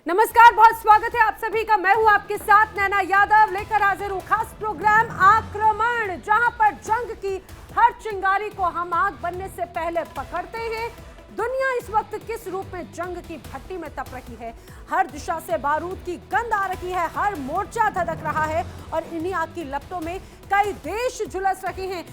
नमस्कार, बहुत स्वागत है आप सभी का। मैं हूं आपके साथ नैना यादव, लेकर हाजिर हूं खास प्रोग्राम आक्रमण, जहां पर जंग की हर चिंगारी को हम आग बनने से पहले पकड़ते हैं। दुनिया इस वक्त किस रूप में जंग की भट्टी में तप रही है। हर दिशा से बारूद की गंध आ रही है, हर मोर्चा धधक रहा है और इन्हीं आग की लपटों में कई देश झुलस रहे हैं।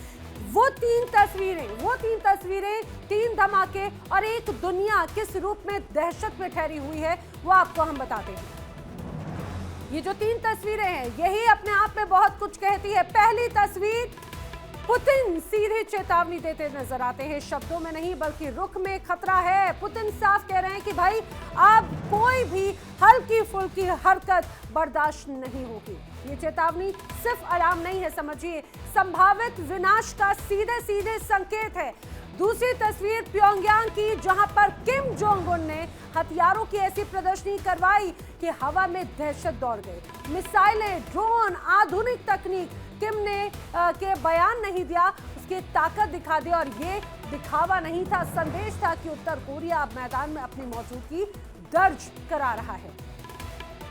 वो तीन तस्वीरें, तीन धमाके और एक दुनिया किस रूप में दहशत में ठहरी हुई है, वो आपको हम बताते हैं। ये जो तीन तस्वीरें हैं, यही अपने आप में बहुत कुछ कहती है। पहली तस्वीर, पुतिन सीधे चेतावनी देते नजर आते हैं, शब्दों में नहीं बल्कि रुख में खतरा है। पुतिन साफ कह रहे हैं कि भाई अब कोई भी हल्की फुल्की हरकत बर्दाश्त नहीं होगी। ये चेतावनी सिर्फ अलार्म नहीं है, समझिए संभावित विनाश का सीधे सीधे संकेत है। दूसरी तस्वीर प्योंगयांग की, जहां पर किम जोंग उन ने हथियारों की ऐसी प्रदर्शनी करवाई कि हवा में दहशत दौड़ गई। मिसाइलें, ड्रोन, आधुनिक तकनीक, किम ने के बयान नहीं दिया, उसकी ताकत दिखा दी। और ये दिखावा नहीं था, संदेश था कि उत्तर कोरिया अब मैदान में अपनी मौजूदगी दर्ज करा रहा है।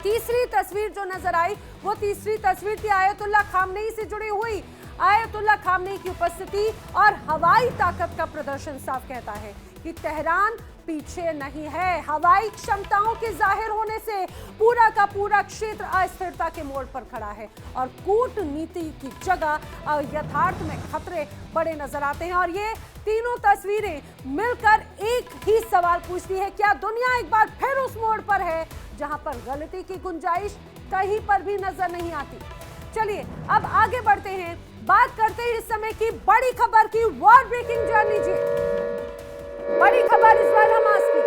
तीसरी तस्वीर जो नजर आई, वो तीसरी तस्वीर थी आयतुल्लाह खामनेई से जुड़ी हुई। आयतुल्लाह खामनेई की उपस्थिति और हवाई ताकत का प्रदर्शन साफ कहता है कि तेहरान पीछे नहीं है। हवाई क्षमताओं के जाहिर होने से पूरा का पूरा क्षेत्र अस्थिरता के मोड़ पर खड़ा है और कूटनीति की जगह यथार्थ में खतरे बड़े नजर आते हैं। और ये तीनों तस्वीरें मिलकर एक ही सवाल पूछती है, क्या दुनिया एक बार फिर उस मोड़ पर है जहां पर गलती की गुंजाइश कहीं पर भी नजर नहीं आती। चलिए अब आगे बढ़ते हैं, बात करते हैं इस समय की बड़ी खबर की। वॉर ब्रेकिंग जान लीजिए, बड़ी खबर इजराइल हमास की।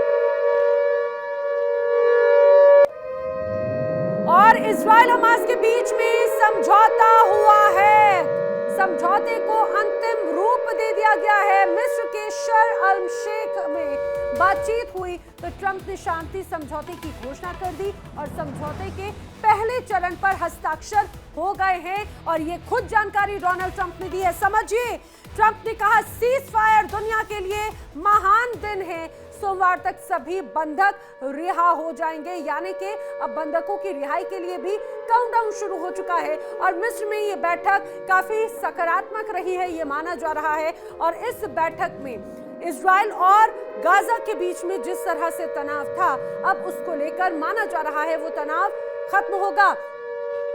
और इजराइल हमास के बीच में समझौता हुआ है, समझौते को अंतिम रूप दे दिया गया है। मिस्र के शर्म अल शेख में बातचीत हुई तो ट्रंप ने शांति समझौते की घोषणा कर दी और समझौते के पहले चरण पर हस्ताक्षर हो गए हैं। और ये खुद जानकारी डोनाल्ड ट्रंप ने दी है। समझिए, ट्रंप ने कहा सीज फायर दुनिया के लिए महान दिन है, सोमवार तक सभी बंधक रिहा हो जाएंगे। यानी कि अब बंधकों की रिहाई के लिए भी काउंटडाउन शुरू हो चुका है। और मिस्र में ये बैठक काफी सकारात्मक रही है, ये माना जा रहा है। और इस बैठक में इजराइल और गाजा के बीच में जिस तरह से तनाव था, अब उसको लेकर माना जा रहा है वो तनाव खत्म होगा।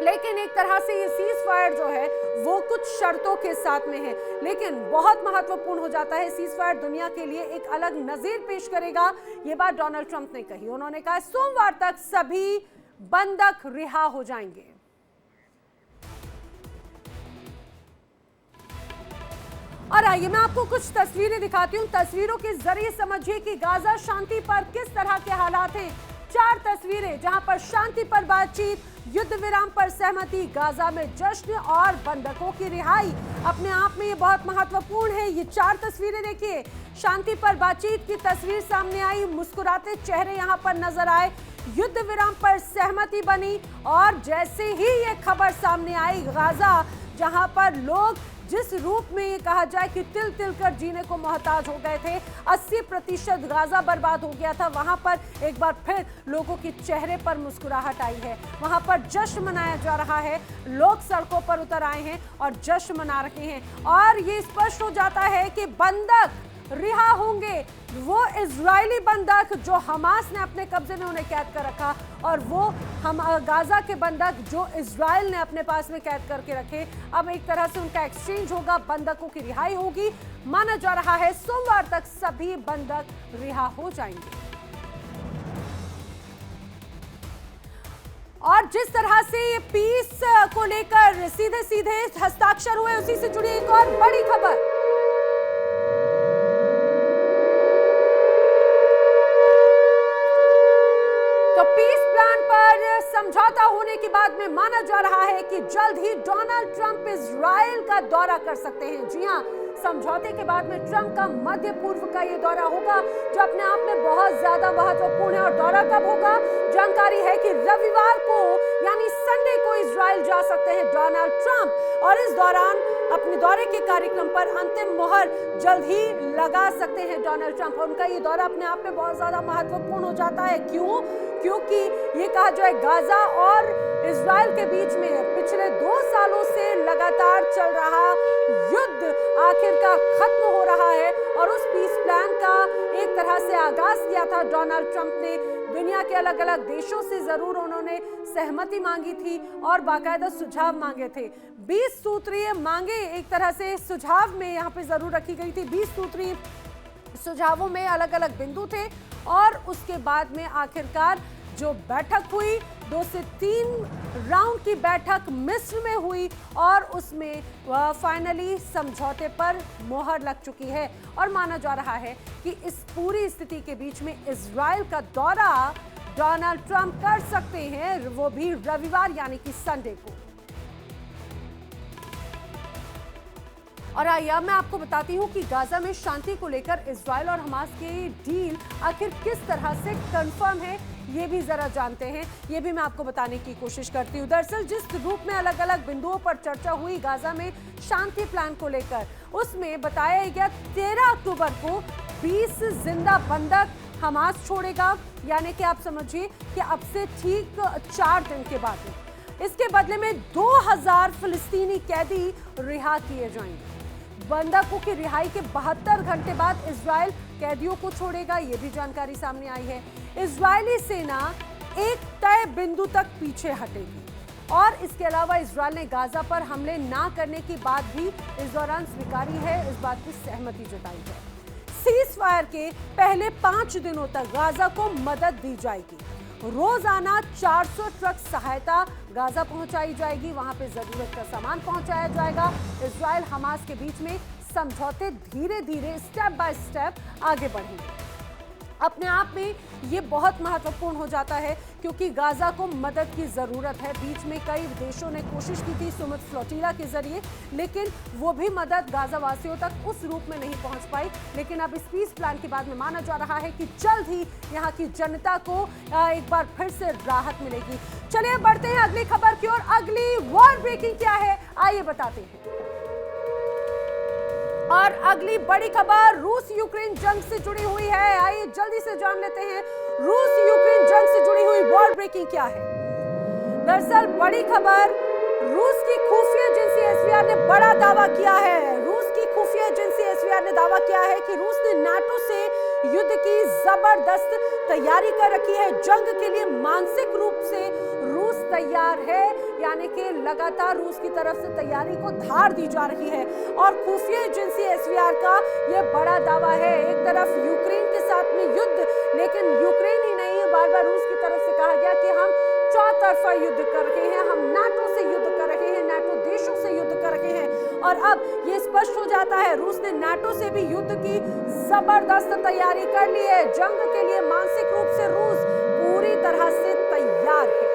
लेकिन एक तरह से ये सीज फायर जो है वो कुछ शर्तों के साथ में है, लेकिन बहुत महत्वपूर्ण हो जाता है। सीज फायर दुनिया के लिए एक अलग नजीर पेश करेगा, ये बात डोनाल्ड ट्रंप ने कही। उन्होंने कहा सोमवार तक सभी बंधक रिहा हो जाएंगे। और आइए मैं आपको कुछ तस्वीरें दिखाती हूँ। तस्वीरों के जरिए समझिए कि गाजा शांति पर किस तरह के हालात हैं। 4 तस्वीरें जहां पर शांति पर बातचीत, युद्ध विराम पर सहमति, गाजा में जश्न और बंधकों की रिहाई। अपने आप में ये बहुत महत्वपूर्ण है। ये 4 तस्वीरें देखिए, शांति पर बातचीत की तस्वीर सामने आई, मुस्कुराते चेहरे यहां पर नजर आए, युद्ध विराम पर सहमति बनी। और जैसे ही ये खबर सामने आई, गाजा जहां पर लोग जिस रूप में ये कहा जाए कि तिल तिल कर जीने को मोहताज हो गए थे, 80% गाजा बर्बाद हो गया था, वहां पर एक बार फिर लोगों के चेहरे पर मुस्कुराहट आई है। वहां पर जश्न मनाया जा रहा है, लोग सड़कों पर उतर आए हैं और जश्न मना रहे हैं। और ये स्पष्ट हो जाता है कि बंधक रिहा होंगे, वो इजरायली बंधक जो हमास ने अपने कब्जे में उन्हें कैद कर रखा, और वो हम गाजा के बंधक जो इजराइल ने अपने पास में कैद करके रखे। अब एक तरह से उनका एक्सचेंज होगा, बंधकों की रिहाई होगी। माना जा रहा है सोमवार तक सभी बंधक रिहा हो जाएंगे। और जिस तरह से ये पीस को लेकर सीधे सीधे हस्ताक्षर हुए, उसी से जुड़ी एक और बड़ी खबर। तो पीस प्लान पर समझौता होने के बाद में माना जा रहा है कि जल्द ही डोनाल्ड ट्रंप इजराइल का दौरा कर सकते हैं। जी हां, समझौते के बाद में ट्रंप का मध्य पूर्व का ये दौरा होगा, जो अपने आप में बहुत ज्यादा महत्वपूर्ण है। और दौरा कब होगा? जानकारी है कि रविवार को यानी संडे को इजराइल जा सकते हैं डोनाल्ड ट्रंप और इस दौरान अपने दौरे के कार्यक्रम पर अंतिम मोहर जल्द ही लगा सकते हैं डोनाल्ड ट्रंप। और उनका ये दौरा अपने आप में बहुत ज्यादा महत्वपूर्ण हो जाता है। क्यों? क्योंकि ये कहा जाए गाजा और इजराइल के बीच में पिछले 2 सालों से लगातार चल रहा युद्ध आखिरकार खत्म हो रहा है और उस पीस प्लान का एक तरह से आगाज किया था डोनाल्ड ट्रंप ने। दुनिया के अलग अलग देशों से जरूर उन्होंने सहमति मांगी थी और बाकायदा सुझाव मांगे थे। 20 सूत्रीय मांगे एक तरह से सुझाव में यहाँ पे जरूर रखी गई थी। 20 सूत्रीय सुझावों में अलग अलग बिंदु थे और उसके बाद में आखिरकार जो बैठक हुई 2 से 3 राउंड की बैठक मिस्र में हुई और उसमें फाइनली समझौते पर मोहर लग चुकी है और माना जा रहा है कि इस पूरी स्थिति के बीच में इजराइल का दौरा डोनाल्ड ट्रंप कर सकते हैं, वो भी रविवार यानी कि संडे को। और आइए मैं आपको बताती हूँ कि गाजा में शांति को लेकर इजराइल और हमास की डील आखिर किस तरह से कंफर्म है, ये भी जरा जानते हैं। ये भी मैं आपको बताने की कोशिश करती हूँ। दरअसल जिस रूप में अलग अलग बिंदुओं पर चर्चा हुई गाजा में शांति प्लान को लेकर, उसमें बताया गया 13 अक्टूबर को 20 जिंदा बंधक हमास छोड़ेगा, यानी कि आप समझिए कि अब से ठीक 4 दिन के बाद में इसके बदले में 2000 फिलिस्तीनी कैदी रिहा किए जाएंगे। बंधकों की रिहाई के 72 घंटे बाद इजराइल कैदियों को छोड़ेगा, ये भी जानकारी सामने आई है। इजरायली सेना एक तय बिंदु तक पीछे हटेगी और इसके अलावा इजराइल ने गाजा पर हमले ना करने की बात भी इस दौरान स्वीकारी है, इस बात की सहमति जताई है। सीज फायर के पहले 5 दिनों तक गाजा को मदद दी जाएगी। रोजाना 400 ट्रक सहायता गाजा पहुंचाई जाएगी, वहां पे जरूरत का सामान पहुंचाया जाएगा। इजराइल हमास के बीच में समझौते धीरे धीरे स्टेप बाय स्टेप आगे बढ़ेंगे। अपने आप में ये बहुत महत्वपूर्ण हो जाता है क्योंकि गाजा को मदद की जरूरत है। बीच में कई देशों ने कोशिश की थी सुमित फ्लोटिला के जरिए, लेकिन वो भी मदद गाजा वासियों तक उस रूप में नहीं पहुंच पाई। लेकिन अब इस पीस प्लान के बाद में माना जा रहा है कि जल्द ही यहाँ की जनता को एक बार फिर से राहत मिलेगी। चलिए बढ़ते हैं अगली खबर की ओर। अगली वॉर ब्रेकिंग क्या है आइए बताते हैं। और अगली बड़ी खबर रूस यूक्रेन जंग से जुड़ी हुई है। आइए जल्दी से जान लेते हैं रूस यूक्रेन जंग से जुड़ी हुई वॉर ब्रेकिंग क्या है। दरअसल बड़ी खबर, रूस की खुफिया एजेंसी एसवीआर ने बड़ा दावा किया है। रूस की खुफिया एजेंसी एसवीआर ने दावा किया है कि रूस ने नाटो से युद्ध की जबरदस्त तैयारी कर रखी है। जंग के लिए मानसिक रूप से रूस तैयार है, यानी कि लगातार रूस की तरफ से तैयारी को धार दी जा रही है। और खुफिया एजेंसी एसवीआर का यह बड़ा दावा है। एक तरफ यूक्रेन के साथ में युद्ध, लेकिन यूक्रेन ही नहीं, बार बार रूस की तरफ से कहा गया कि हम चौतरफा युद्ध कर रहे हैं, हम नाटो से युद्ध कर रहे हैं, नाटो देशों से युद्ध कर रहे हैं। और अब ये स्पष्ट हो जाता है रूस ने नाटो से भी युद्ध की जबरदस्त तैयारी कर ली है। जंग के लिए मानसिक रूप से रूस पूरी तरह से तैयार है।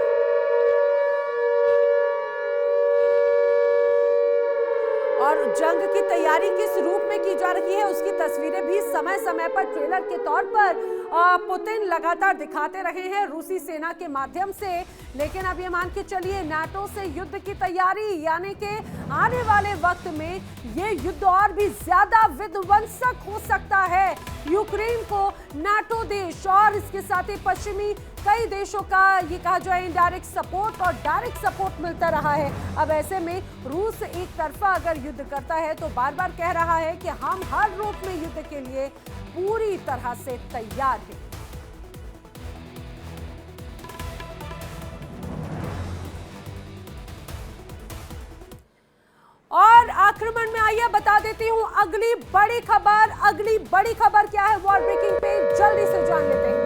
और जंग की तैयारी किस रूप में की जा रही है उसकी तस्वीरें भी समय समय पर ट्रेलर के तौर पर पुतिन लगातार दिखाते रहे हैं रूसी सेना के माध्यम से। लेकिन अब ये मान के चलिए नाटो से युद्ध की तैयारी, यानी कि आने वाले वक्त में ये युद्ध और भी ज्यादा विध्वंसक हो सकता है। यूक्रेन को नाटो देश और इसके साथ ही पश्चिमी कई देशों का ये कहा जाए इनडायरेक्ट सपोर्ट और डायरेक्ट सपोर्ट मिलता रहा है। अब ऐसे में रूस एक तरफा अगर युद्ध करता है तो बार बार कह रहा है कि हम हर रूप में युद्ध के लिए पूरी तरह से तैयार हैं। और आक्रमण में आइए बता देती हूं अगली बड़ी खबर। अगली बड़ी खबर क्या है वॉर ब्रेकिंग पे जल्दी से जान लेते हैं।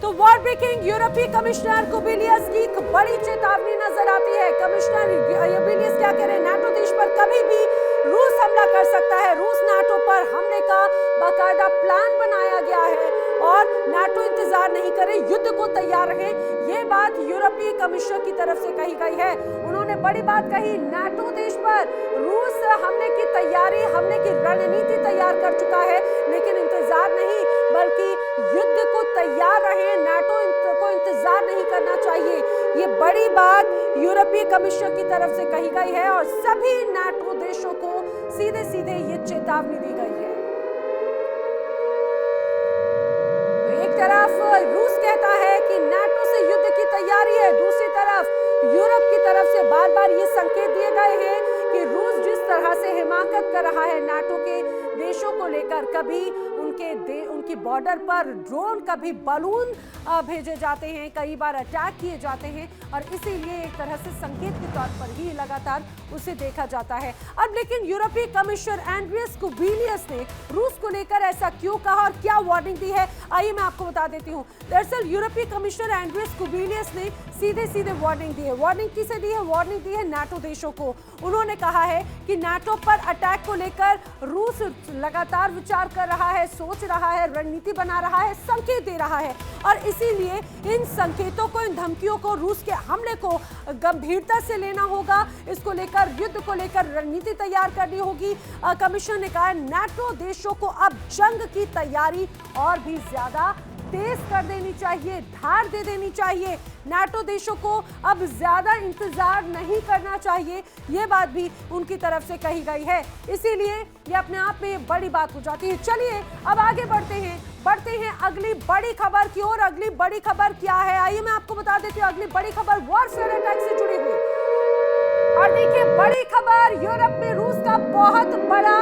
तो वॉर ब्रेकिंग, यूरोपीय कमिश्नर कुबिलियस की एक बड़ी चेतावनी नजर आती है। कमिश्नर कुबिलियस क्या कह रहे हैं, नाटो देश पर कभी भी रूस हमला कर सकता है। रूस नाटो पर हमले का बाकायदा प्लान बनाया गया है और नाटो इंतजार नहीं करे, युद्ध को तैयार रहे। ये बात यूरोपीय कमिश्नर की तरफ से कही गई है। उन्होंने बड़ी बात कही, नाटो देश पर रूस हमले की तैयारी, हमले की रणनीति तैयार कर चुका है, लेकिन इंतजार नहीं बल्कि युद्ध को तैयार रहे। नाटो को इंतजार नहीं करना चाहिए। बड़ी बात यूरोपीय कमीशन की तरफ से कही गई है और सभी नाटो देशों को सीधे सीधे ये चेतावनी दी गई है। एक तरफ रूस कहता है कि नाटो से युद्ध की तैयारी है, दूसरी तरफ यूरोप की तरफ से बार बार ये संकेत दिए गए हैं कि रूस जिस तरह से हिमाकत कर रहा है नाटो के देशों को लेकर, कभी उनकी बॉर्डर पर ड्रोन, कभी बलून भेजे जाते हैं, कई बार अटैक किए जाते हैं और इसीलिए एक तरह से संकेत के तौर पर ही लगातार उसे देखा जाता है। अब लेकिन यूरोपीय कमिश्नर एंड्रियस कुबिलियस ने रूस को लेकर ऐसा क्यों कहा और क्या वार्निंग दी है, आइए मैं आपको बता देती हूँ। दरअसल यूरोपीय कमिश्नर एंड्रियस कुबिलियस ने सीधे सीधे वार्निंग दी है। वार्निंग किसे दी है? वार्निंग दी है नाटो देशों को। उन्होंने कहा है कि नाटो पर अटैक को लेकर रूस लगातार विचार कर रहा है, सोच रहा है, रणनीति बना रहा है, संकेत दे रहा है और इसीलिए इन संकेतों को, इन धमकियों को, रूस के हमले को गंभीरता से लेना होगा। इसको लेकर, युद्ध को लेकर रणनीति तैयार करनी होगी। कमीशन ने कहा नाटो देशों को अब जंग की तैयारी और भी ज्यादा तेज कर देनी चाहिए, धार दे देनी चाहिए। नाटो देशों को अब ज्यादा इंतजार नहीं करना चाहिए, ये बात भी उनकी तरफ से कही गई है। इसीलिए ये अपने आप में बड़ी बात हो जाती है। चलिए अब आगे बढ़ते हैं अगली बड़ी खबर की ओर। अगली बड़ी खबर क्या है, आइए मैं आपको बता देती हूँ। अगली बड़ी खबर वॉरफेयर अटैक से जुड़ी हुई और देखिए बड़ी खबर, यूरोप में रूस का बहुत बड़ा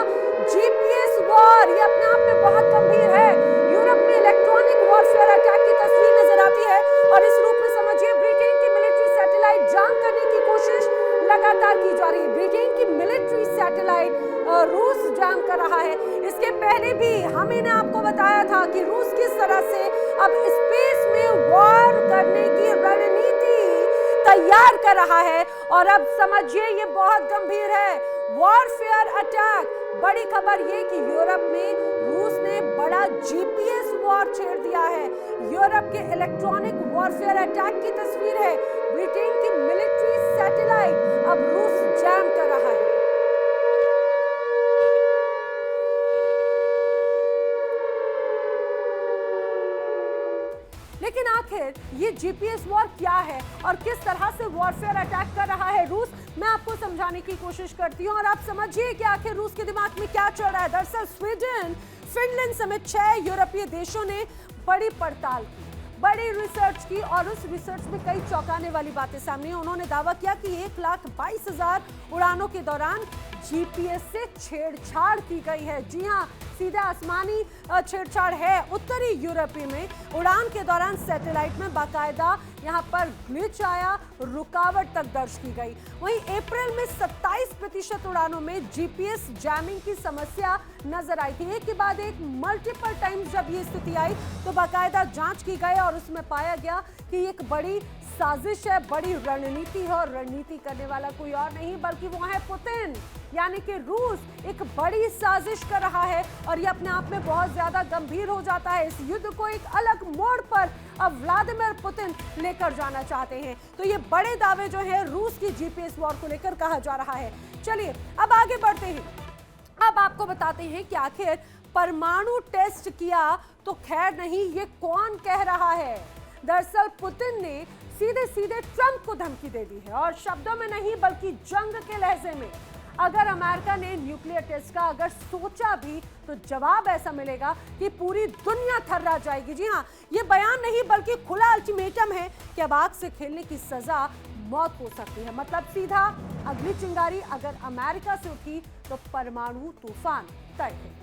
जीपीएस वॉर, ये अपने आप में बहुत गंभीर है। यूरोप में इलेक्ट्रॉनिक वॉरफेयर अटैक की तस्वीर नजर आती है और इस रूप में समझिए ब्रिटेन की मिलिट्री सैटेलाइट जाम करने की कोशिश लगातार की जा रही है। ब्रिटेन की मिलिट्री सैटेलाइट रूस जाम कर रहा है। इसके पहले भी हमने आपको बताया था कि रूस किस तरह से अब स्पेस में वॉर करने की रणनीति तैयार कर रहा है और अब समझिए ये बहुत गंभीर है। वॉरफेयर अटैक, बड़ी खबर ये कि यूरोप में रूस ने बड़ा जीपीएस वॉर छेड़ दिया है। यूरोप के इलेक्ट्रॉनिक वॉरफेयर अटैक की तस्वीर है। ब्रिटेन की मिलिट्री सैटेलाइट अब रूस जैम कर रहा है। लेकिन आखिर ये जीपीएस वॉर क्या है और किस तरह से वॉरफेयर अटैक कर रहा है रूस, मैं आपको समझाने की कोशिश करती हूं और आप समझिए कि आखिर रूस के दिमाग में क्या चल रहा है। दरअसल स्वीडन, फिनलैंड समेत 6 यूरोपीय देशों ने बड़ी पड़ताल की, बड़ी रिसर्च की और उस रिसर्च में कई चौंकाने वाली बातें सामने। उन्होंने दावा किया कि 1,22,000 उड़ानों के दौरान जीपीएस से छेड़छाड़ की गई है। जी हां, सीधा आसमानी छेड़छाड़ है। उत्तरी यूरोपीय में उड़ान के दौरान सैटेलाइट में बाकायदा यहां पर ग्लिच आया, रुकावट तक दर्ज की गई। वहीं अप्रैल में 27% उड़ानों में जीपीएस जैमिंग की समस्या नजर आई थी। एक के बाद एक मल्टीपल टाइम्स जब ये स्थिति आई तो बाकायदा जांच की गई और उसमें पाया गया कि एक बड़ी साजिश है, बड़ी रणनीति है और रणनीति करने वाला कोई और नहीं बल्कि वो है पुतिन, यानी कि रूस एक बड़ी साजिश कर रहा है और ये अपने आप में बहुत ज्यादा गंभीर हो जाता है। इस युद्ध को एक अलग मोड़ पर अब व्लादिमीर पुतिन लेकर जाना चाहते हैं। तो ये बड़े दावे जो है रूस की जीपीएस वॉर को लेकर कहा जा रहा है। चलिए अब आगे बढ़ते हैं। अब आपको बताते हैं कि आखिर परमाणु टेस्ट किया तो खैर नहीं, ये कौन कह रहा है। दरअसल पुतिन ने सीधे सीधे ट्रंप को धमकी दे दी है और शब्दों में नहीं बल्कि जंग के लहजे में। अगर अमेरिका ने न्यूक्लियर टेस्ट का अगर सोचा भी तो जवाब ऐसा मिलेगा कि पूरी दुनिया थर्रा जाएगी। जी हाँ, ये बयान नहीं बल्कि खुला अल्टीमेटम है कि अब आग से खेलने की सजा मौत हो सकती है। मतलब सीधा अगली चिंगारी अगर अमेरिका से उठी तो परमाणु तूफान तय है।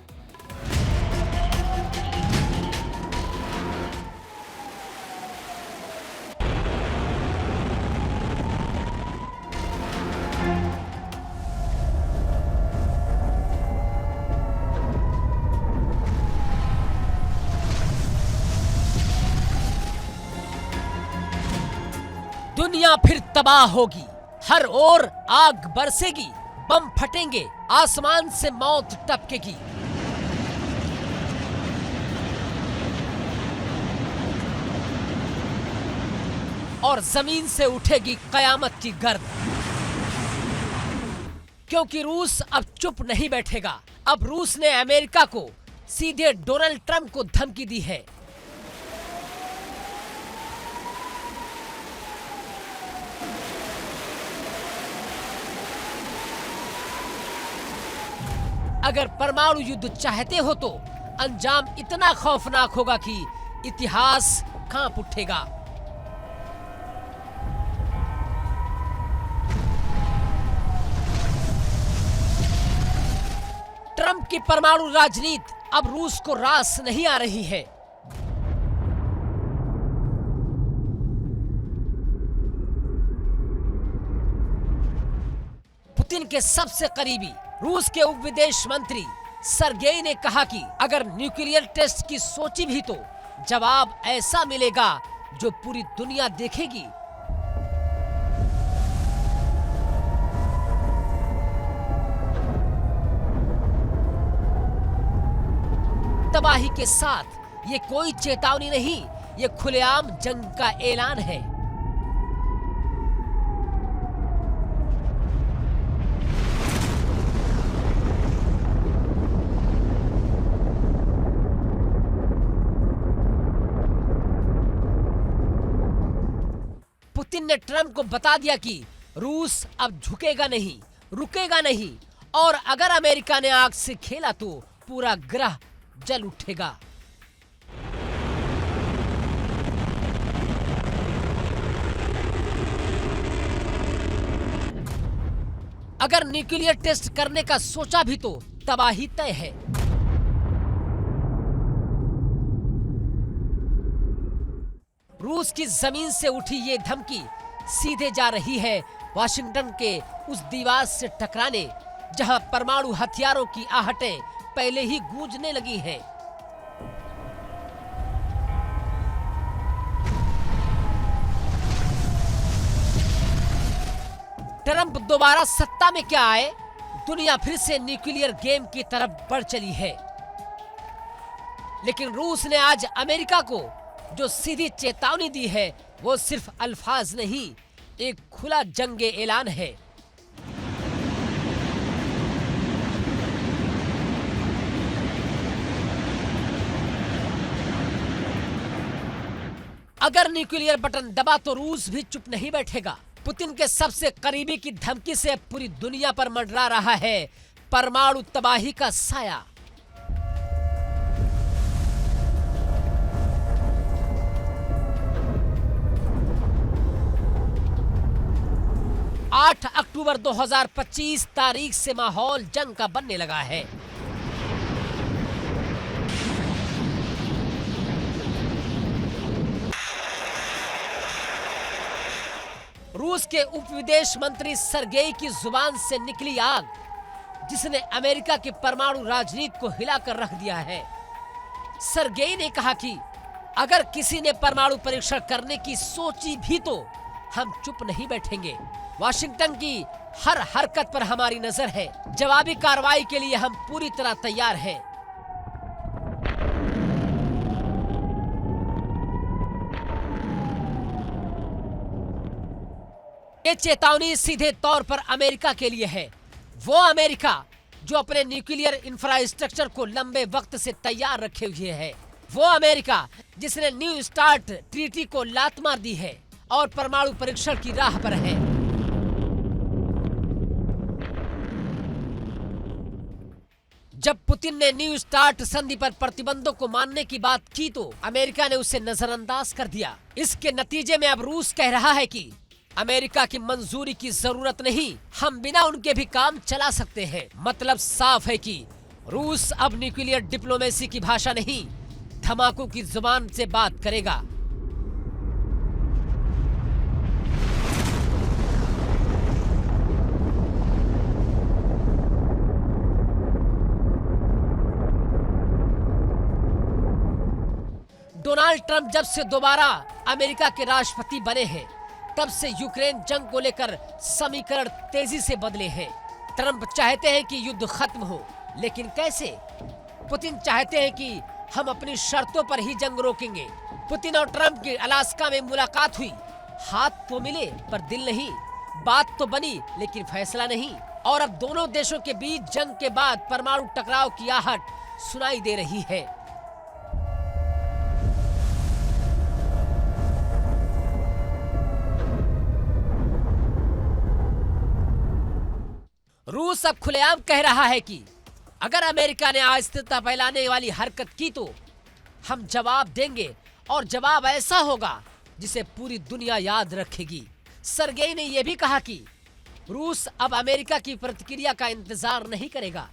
दुनिया फिर तबाह होगी, हर ओर आग बरसेगी, बम फटेंगे, आसमान से मौत टपकेगी। और जमीन से उठेगी कयामत की गर्द। क्योंकि रूस अब चुप नहीं बैठेगा। अब रूस ने अमेरिका को सीधे डोनाल्ड ट्रंप को धमकी दी है। अगर परमाणु युद्ध चाहते हो तो अंजाम इतना खौफनाक होगा कि इतिहास कांप उठेगा। ट्रंप की परमाणु राजनीति अब रूस को रास नहीं आ रही है। पुतिन के सबसे करीबी रूस के उप विदेश मंत्री सरगेई ने कहा कि अगर न्यूक्लियर टेस्ट की सोची भी तो जवाब ऐसा मिलेगा जो पूरी दुनिया देखेगी। तबाही के साथ ये कोई चेतावनी नहीं, ये खुलेआम जंग का ऐलान है। पुतिन ने ट्रंप को बता दिया कि रूस अब झुकेगा नहीं, रुकेगा नहीं, और अगर अमेरिका ने आग से खेला तो पूरा ग्रह जल उठेगा। अगर न्यूक्लियर टेस्ट करने का सोचा भी तो तबाही तय है। रूस की जमीन से उठी ये धमकी सीधे जा रही है वाशिंगटन के उस दीवार से टकराने जहां परमाणु हथियारों की आहटें पहले ही गूंजने लगी हैं। ट्रंप दोबारा सत्ता में क्या आए, दुनिया फिर से न्यूक्लियर गेम की तरफ बढ़ चली है। लेकिन रूस ने आज अमेरिका को जो सीधी चेतावनी दी है वो सिर्फ अल्फाज नहीं, एक खुला जंग ऐलान है। अगर न्यूक्लियर बटन दबा तो रूस भी चुप नहीं बैठेगा। पुतिन के सबसे करीबी की धमकी से पूरी दुनिया पर मंडरा रहा है परमाणु तबाही का साया। आठ अक्टूबर 2025 तारीख से माहौल जंग का बनने लगा है। रूस के उप विदेश मंत्री सरगेई की जुबान से निकली आग जिसने अमेरिका की परमाणु राजनीति को हिलाकर रख दिया है। सरगेई ने कहा कि अगर किसी ने परमाणु परीक्षण करने की सोची भी तो हम चुप नहीं बैठेंगे। वाशिंगटन की हर हरकत पर हमारी नजर है। जवाबी कार्रवाई के लिए हम पूरी तरह तैयार हैं। ये चेतावनी सीधे तौर पर अमेरिका के लिए है। वो अमेरिका जो अपने न्यूक्लियर इंफ्रास्ट्रक्चर को लंबे वक्त से तैयार रखे हुए है। वो अमेरिका जिसने न्यू स्टार्ट ट्रीटी को लात मार दी है और परमाणु परीक्षण की राह पर है। जब पुतिन ने न्यू स्टार्ट संधि पर प्रतिबंधों को मानने की बात की तो अमेरिका ने उसे नजरअंदाज कर दिया। इसके नतीजे में अब रूस कह रहा है कि अमेरिका की मंजूरी की जरूरत नहीं, हम बिना उनके भी काम चला सकते हैं। मतलब साफ है कि रूस अब न्यूक्लियर डिप्लोमेसी की भाषा नहीं, धमाकों की जुबान से बात करेगा। डोनाल्ड ट्रंप जब से दोबारा अमेरिका के राष्ट्रपति बने हैं तब से यूक्रेन जंग को लेकर समीकरण तेजी से बदले हैं। ट्रंप चाहते हैं कि युद्ध खत्म हो, लेकिन कैसे? पुतिन चाहते हैं कि हम अपनी शर्तों पर ही जंग रोकेंगे। पुतिन और ट्रंप की अलास्का में मुलाकात हुई, हाथ तो मिले पर दिल नहीं। बात तो बनी लेकिन फैसला नहीं। और अब दोनों देशों के बीच जंग के बाद परमाणु टकराव की आहट सुनाई दे रही है। रूस अब खुलेआम कह रहा है कि अगर अमेरिका ने अस्थिरता फैलाने वाली हरकत की तो हम जवाब देंगे, और जवाब ऐसा होगा जिसे पूरी दुनिया याद रखेगी। सर्गेई ने यह भी कहा कि रूस अब अमेरिका की प्रतिक्रिया का इंतजार नहीं करेगा।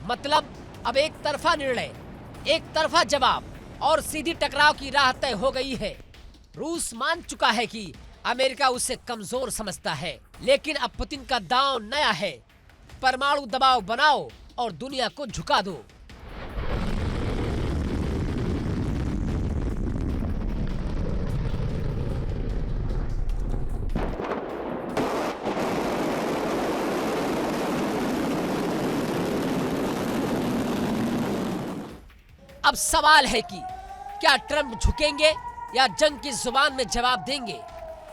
मतलब अब एक तरफा निर्णय, एक तरफा जवाब और सीधी टकराव की राह तय हो गई है। रूस मान चुका है कि अमेरिका उसे कमजोर समझता है, लेकिन अब पुतिन का दांव नया है। परमाणु दबाव बनाओ और दुनिया को झुका दो। अब सवाल है कि क्या ट्रंप झुकेंगे या जंग की जुबान में जवाब देंगे?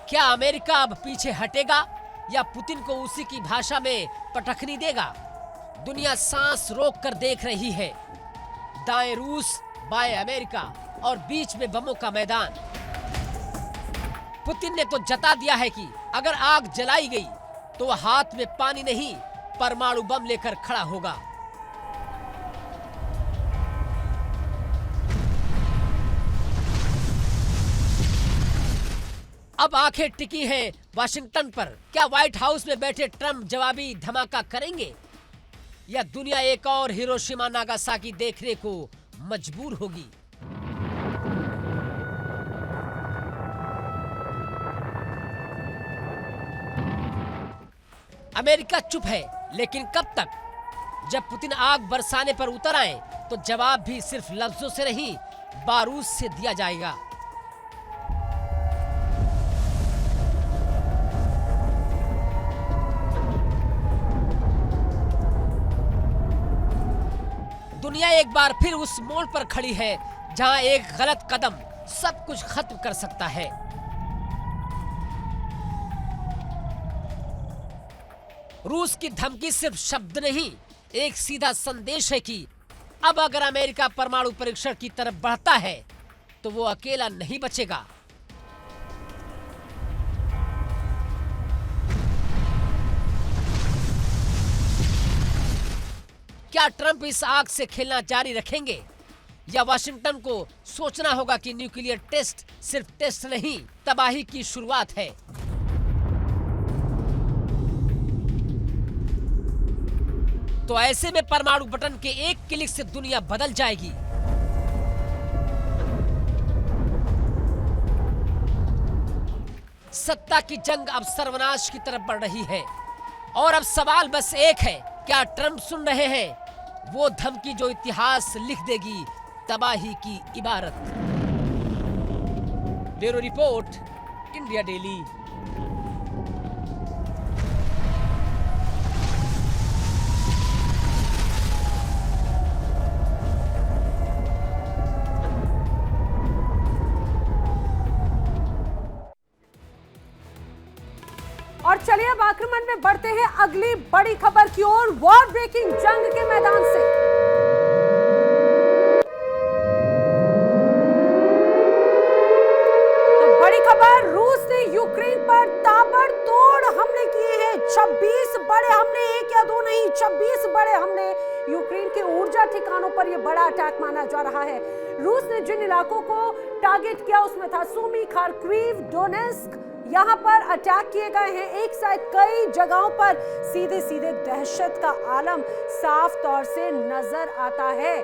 क्या अमेरिका अब पीछे हटेगा या पुतिन को उसी की भाषा में पटखनी देगा? दुनिया सांस रोक कर देख रही है। दाएं रूस, बाएं अमेरिका और बीच में बमों का मैदान। पुतिन ने तो जता दिया है कि अगर आग जलाई गई तो वह हाथ में पानी नहीं, परमाणु बम लेकर खड़ा होगा। अब आंखें टिकी हैं वाशिंगटन पर। क्या व्हाइट हाउस में बैठे ट्रंप जवाबी धमाका करेंगे या दुनिया एक और हिरोशिमा नागासाकी देखने को मजबूर होगी? अमेरिका चुप है, लेकिन कब तक? जब पुतिन आग बरसाने पर उतर आए तो जवाब भी सिर्फ लफ्जों से नहीं, बारूद से दिया जाएगा। दुनिया एक बार फिर उस मोड़ पर खड़ी है जहां एक गलत कदम सब कुछ खत्म कर सकता है। रूस की धमकी सिर्फ शब्द नहीं, एक सीधा संदेश है कि अब अगर अमेरिका परमाणु परीक्षण की तरफ बढ़ता है तो वो अकेला नहीं बचेगा। क्या ट्रंप इस आग से खेलना जारी रखेंगे या वाशिंगटन को सोचना होगा कि न्यूक्लियर टेस्ट सिर्फ टेस्ट नहीं, तबाही की शुरुआत है? तो ऐसे में परमाणु बटन के एक क्लिक से दुनिया बदल जाएगी। सत्ता की जंग अब सर्वनाश की तरफ बढ़ रही है और अब सवाल बस एक है, क्या ट्रंप सुन रहे हैं वो धमकी जो इतिहास लिख देगी तबाही की इबारत? Bureau report, India daily. और चलिए अब आक्रमण में बढ़ते हैं अगली बड़ी खबर की ओर, वॉर ब्रेकिंग जंग के मैदान से। तो बड़ी खबर, रूस ने यूक्रेन पर ताबड़तोड़ हमले किए हैं। 26 बड़े हमले, एक या दो नहीं, 26 बड़े हमले। यूक्रेन के ऊर्जा ठिकानों पर यह बड़ा अटैक माना जा रहा है। रूस ने जिन इलाकों को टारगेट किया उसमें था सुमी, खार्किव, डोनेस्क। यहाँ पर अटैक किए गए हैं एक साथ कई जगहों पर। सीधे सीधे दहशत का आलम साफ तौर से नजर आता है।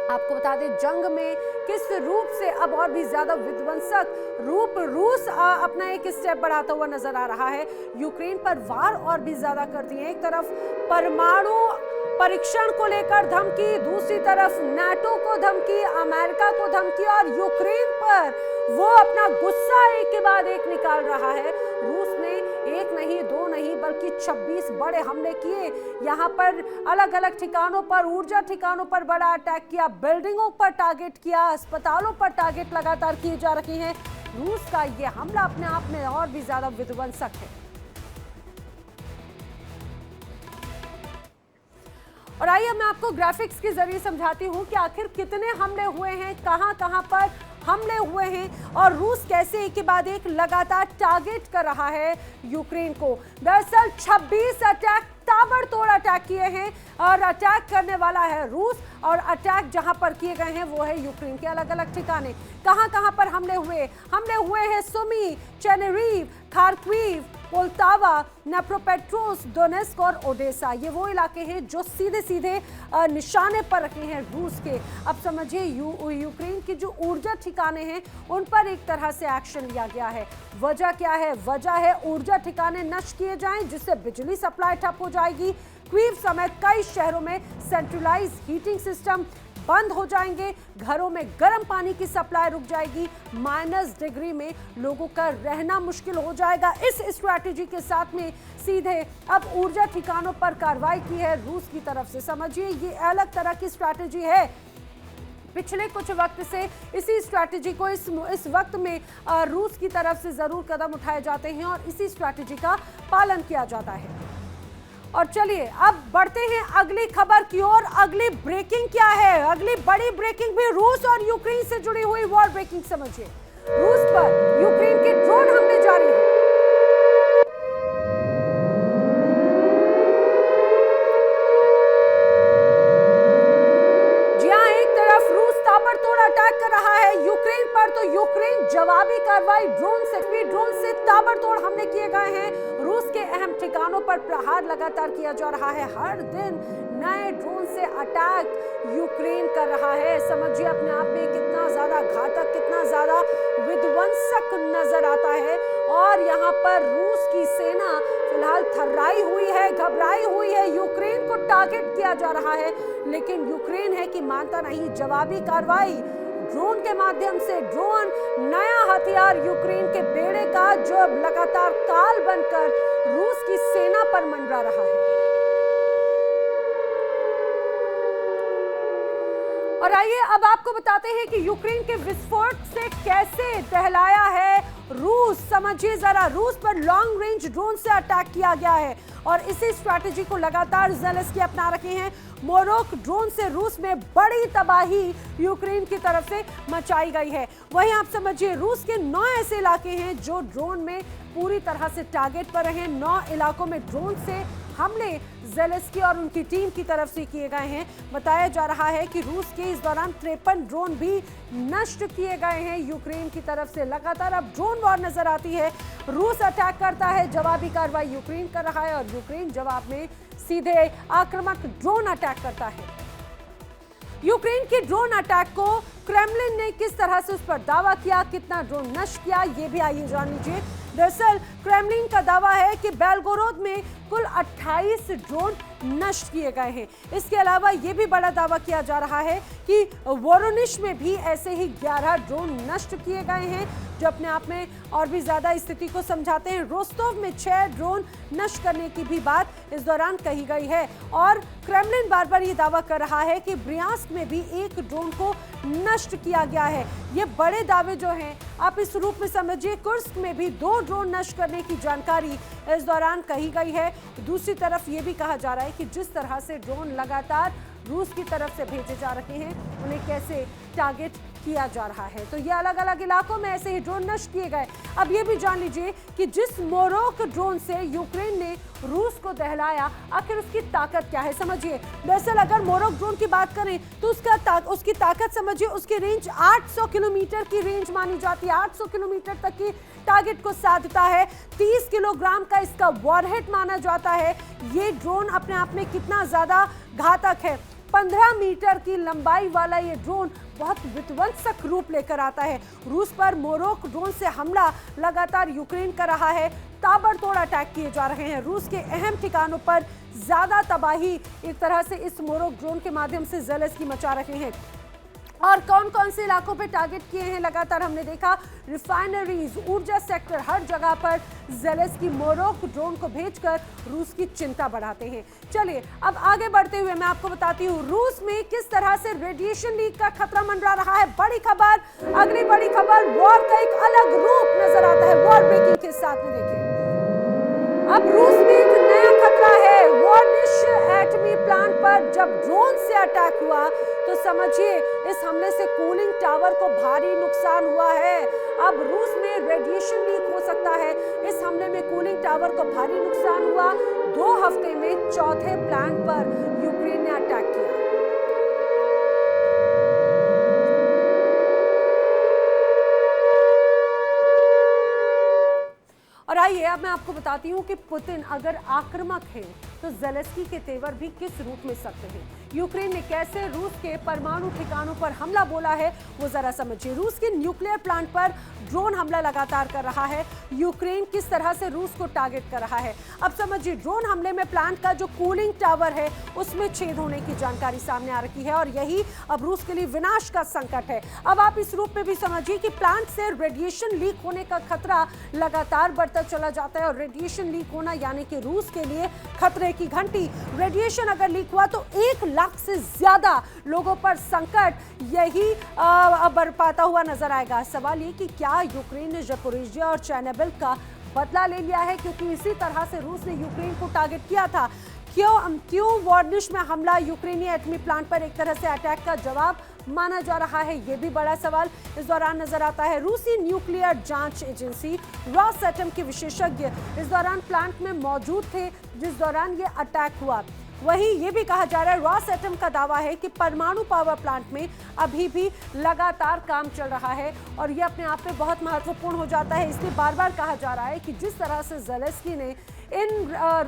आपको बता दें जंग में किस रूप से अब और भी ज्यादा विध्वंसक रूप रूस अपना एक स्टेप बढ़ाता हुआ नजर आ रहा है। यूक्रेन पर वार और भी ज्यादा कर दिए। एक तरफ परमाणु परीक्षण को लेकर धमकी, दूसरी तरफ नाटो को धमकी, अमेरिका को धमकी और यूक्रेन पर वो अपना गुस्सा एक के बाद एक निकाल रहा है। रूस ने एक नहीं, दो नहीं, बल्कि 26 बड़े हमले किए। यहाँ पर अलग अलग ठिकानों पर, ऊर्जा ठिकानों पर बड़ा अटैक किया, बिल्डिंगों पर टारगेट किया, अस्पतालों पर टारगेट लगातार किए जा रहे हैं। रूस का ये हमला अपने आप में और भी ज्यादा विध्वंसक है। और आइए मैं आपको ग्राफिक्स के जरिए समझाती हूँ कि आखिर कितने हमले हुए हैं, कहां पर हमले हुए हैं और रूस कैसे एक के बाद एक लगातार टारगेट कर रहा है यूक्रेन को। दरअसल 26 अटैक ताबड़तोड़ अटैक किए हैं और अटैक करने वाला है रूस। और अटैक जहां पर किए गए हैं वो है यूक्रेन के अलग अलग ठिकाने। कहां पर हमले हुए हैं सुमी, चेनेरिव, खार्किव, पोल्टावा, नेप्रोपेट्रोव्स्क, डोनेस्क और ओडेसा। ये वो इलाके हैं जो सीधे सीधे निशाने पर रखे हैं रूस के। अब समझिए यूक्रेन की जो ऊर्जा ठिकाने हैं उन पर एक तरह से एक्शन लिया गया है। वजह क्या है? वजह है ऊर्जा ठिकाने नष्ट किए जाएं जिससे बिजली सप्लाई ठप हो जाएगी। क्वीव समेत कई शहरों में सेंट्रलाइज हीटिंग सिस्टम बंद हो जाएंगे। घरों में गर्म पानी की सप्लाई रुक जाएगी। -डिग्री में लोगों का रहना मुश्किल हो जाएगा। इस स्ट्रैटेजी के साथ में सीधे अब ऊर्जा ठिकानों पर कार्रवाई की है रूस की तरफ से। समझिए ये अलग तरह की स्ट्रैटेजी है। पिछले कुछ वक्त से इसी स्ट्रैटेजी को इस वक्त में रूस की तरफ से जरूर कदम उठाए जाते हैं और इसी स्ट्रैटेजी का पालन किया जाता है। और चलिए अब बढ़ते हैं अगली खबर की ओर। अगली ब्रेकिंग क्या है? अगली बड़ी ब्रेकिंग भी रूस और यूक्रेन से जुड़ी हुई वॉर ब्रेकिंग। समझिए रूस पर यूक्रेन के ड्रोन हमले जारी हैं। जी हां, एक तरफ रूस ताबड़तोड़ अटैक कर रहा है यूक्रेन पर, तो यूक्रेन जवाबी कार्रवाई ड्रोन से ताबड़तोड़ हमले किए गए हैं। रूस के अहम ठिकानों पर प्रहार लगातार किया जा रहा है। हर दिन नए ड्रोन से अटैक यूक्रेन कर रहा है। समझिए अपने आप में कितना ज्यादा घातक, कितना ज्यादा विध्वंसक नजर आता है। और यहाँ पर रूस की सेना फिलहाल थर्राई हुई है, घबराई हुई है। यूक्रेन को टारगेट किया जा रहा है लेकिन यूक्रेन है कि मानता नहीं। जवाबी कार्रवाई ड्रोन के माध्यम से, ड्रोन नया हथियार यूक्रेन के बेड़े का जो अब लगातार काल बनकर रूस की सेना पर मंडरा रहा है। और आइए अब आपको बताते हैं कि यूक्रेन के विस्फोट से कैसे दहलाया है रूस। समझिए जरा, रूस पर लॉन्ग रेंज ड्रोन से अटैक किया गया है और इसी स्ट्रैटेजी को लगातार ज़ेलेंस्की अपना रखे हैं। मोरोक ड्रोन से रूस में बड़ी तबाही यूक्रेन की तरफ से मचाई गई है। वहीं आप समझिए रूस के 9 ऐसे इलाके हैं जो ड्रोन में पूरी तरह से टारगेट पर रहे। 9 इलाकों में ड्रोन से हमले ज़ेलेंस्की और उनकी टीम की तरफ से किए गए हैं। बताया जा रहा है कि रूस के इस दौरान 53 ड्रोन भी नष्ट किए गए हैं यूक्रेन की तरफ से। लगातार अब ड्रोन वॉर नजर आती है। रूस अटैक करता है, जवाबी कार्रवाई यूक्रेन कर रहा है और यूक्रेन जवाब में सीधे आक्रामक ड्रोन अटैक करता है। यूक्रेन के ड्रोन अटैक को क्रेमलिन ने किस तरह से उस पर दावा किया, कितना ड्रोन नष्ट किया, ये भी आइए जान लीजिए। दरअसल क्रेमलिन का दावा है कि बेलगोरोद में कुल 28 ड्रोन नष्ट किए गए हैं। इसके अलावा यह भी बड़ा दावा किया जा रहा है कि वोरोनिश में भी ऐसे ही 11 ड्रोन नष्ट किए गए हैं, जो अपने आप में और भी ज्यादा स्थिति को समझाते हैं। रोस्टोव में 6 ड्रोन नष्ट करने की भी बात इस दौरान कही गई है और क्रेमलिन बार बार ये दावा कर रहा है कि ब्रियांस्क में भी 1 ड्रोन को नष्ट किया गया है। ये बड़े दावे जो हैं आप इस रूप में समझिए। कुर्स्क में भी 2 ड्रोन नष्ट करने की जानकारी इस दौरान कही गई है। दूसरी तरफ ये भी कहा जा रहा है कि जिस तरह से ड्रोन लगातार रूस की तरफ से भेजे जा रहे हैं, उन्हें कैसे टारगेट किया जा रहा है। तो ये अलग अलग इलाकों में ऐसे ही ड्रोन नष्ट किए गए। अब ये भी जान लीजिए कि जिस मोरोक ड्रोन से यूक्रेन ने रूस को दहलाया, आखिर उसकी ताकत क्या है। समझिए दरअसल अगर मोरोक ड्रोन की बात करें तो उसकी ताकत समझिए, उसकी रेंज 800 किलोमीटर की रेंज मानी जाती है। 800 किलोमीटर तक की टारगेट को साधता है। 30 किलोग्राम का इसका वॉरहेड माना जाता है। ये ड्रोन अपने आप में कितना ज्यादा घातक है। 15 मीटर की लंबाई वाला ये ड्रोन बहुत विध्वंसक रूप लेकर आता है। रूस पर मोरोक ड्रोन से हमला लगातार यूक्रेन कर रहा है। ताबड़तोड़ अटैक किए जा रहे हैं। रूस के अहम ठिकानों पर ज्यादा तबाही एक तरह से इस मोरोक ड्रोन के माध्यम से ज़ेलेंस्की मचा रहे हैं। और कौन कौन से इलाकों पे टारगेट किए हैं लगातार हमने देखा। रिफाइनरीज, ऊर्जा सेक्टर, हर जगह पर ज़ेलेंस्की मोरोक ड्रोन को भेजकर रूस की चिंता बढ़ाते हैं। चलिए अब आगे बढ़ते हुए मैं आपको बताती हूँ रूस में किस तरह से रेडिएशन लीक का खतरा मंडरा रहा है। बड़ी खबर, अगली बड़ी खबर, वॉर का एक अलग रूप नजर आता है वॉर ब्रेकिंग के साथ में। देखिए अब रूस में एक नया खतरा है। वॉर जापोनिश एटमी प्लांट पर जब ड्रोन से अटैक हुआ तो समझिए इस हमले से कूलिंग टावर को भारी नुकसान हुआ है। अब रूस में रेडिएशन लीक हो सकता है। इस हमले में कूलिंग टावर को भारी नुकसान हुआ। 2 हफ्ते में चौथे प्लांट पर यूक्रेन ने अटैक किया। और आइए अब मैं आपको बताती हूं कि पुतिन अगर आक्रामक हैं तो ज़ेलेंस्की के तेवर भी किस रूप में सकते हैं। यूक्रेन ने कैसे रूस के परमाणु ठिकानों पर हमला बोला है वो जरा समझिए। रूस के न्यूक्लियर प्लांट पर ड्रोन हमला लगातार कर रहा है। यूक्रेन किस तरह से रूस को टारगेट कर रहा है अब समझिए। ड्रोन हमले में प्लांट का जो कूलिंग टावर है उसमें छेद होने की जानकारी सामने आ रही है और यही अब रूस के लिए विनाश का संकट है। अब आप इस रूप में भी समझिए कि प्लांट से रेडिएशन लीक होने का खतरा लगातार बढ़ता चला जाता है और रेडिएशन लीक होना यानी कि रूस के लिए खतरे की घंटी। रेडिएशन अगर लीक हुआ तो 1 लाख से ज्यादा लोगों पर संकट यही बरपाता हुआ नजर आएगा। सवाल ये कि क्या यूक्रेन ने ज़पोरिज़िया और चेर्नोबिल का बदला ले लिया है, क्योंकि इसी तरह से रूस ने यूक्रेन को टारगेट किया था। क्यों वॉर्निश में हमला यूक्रेनी एटमी प्लांट पर एक तरह से अटैक का जवाब माना जा रहा है, ये भी बड़ा सवाल इस दौरान नजर आता है। रूसी न्यूक्लियर जांच एजेंसी रॉसएटम के विशेषज्ञ इस दौरान प्लांट में मौजूद थे जिस दौरान ये अटैक हुआ। वहीं ये भी कहा जा रहा है, रॉसएटम का दावा है कि परमाणु पावर प्लांट में अभी भी लगातार काम चल रहा है और ये अपने आप में बहुत महत्वपूर्ण हो जाता है। इसलिए बार बार कहा जा रहा है कि जिस तरह से ज़ेलेंस्की ने इन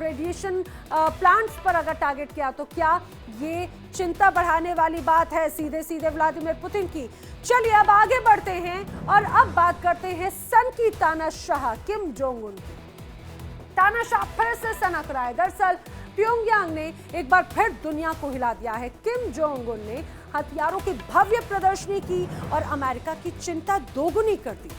रेडिएशन प्लांट्स पर अगर टारगेट किया तो क्या ये चिंता बढ़ाने वाली बात है सीधे सीधे व्लादिमीर पुतिन की। चलिए अब आगे बढ़ते हैं और अब बात करते हैं सन की तानाशाह किम जोंग उन की। तानाशाह फिर से सनक रहा है। दरअसल प्योंगयांग ने एक बार फिर दुनिया को हिला दिया है। किम जोंग उन ने हथियारों की भव्य प्रदर्शनी की और अमेरिका की चिंता दोगुनी कर दी।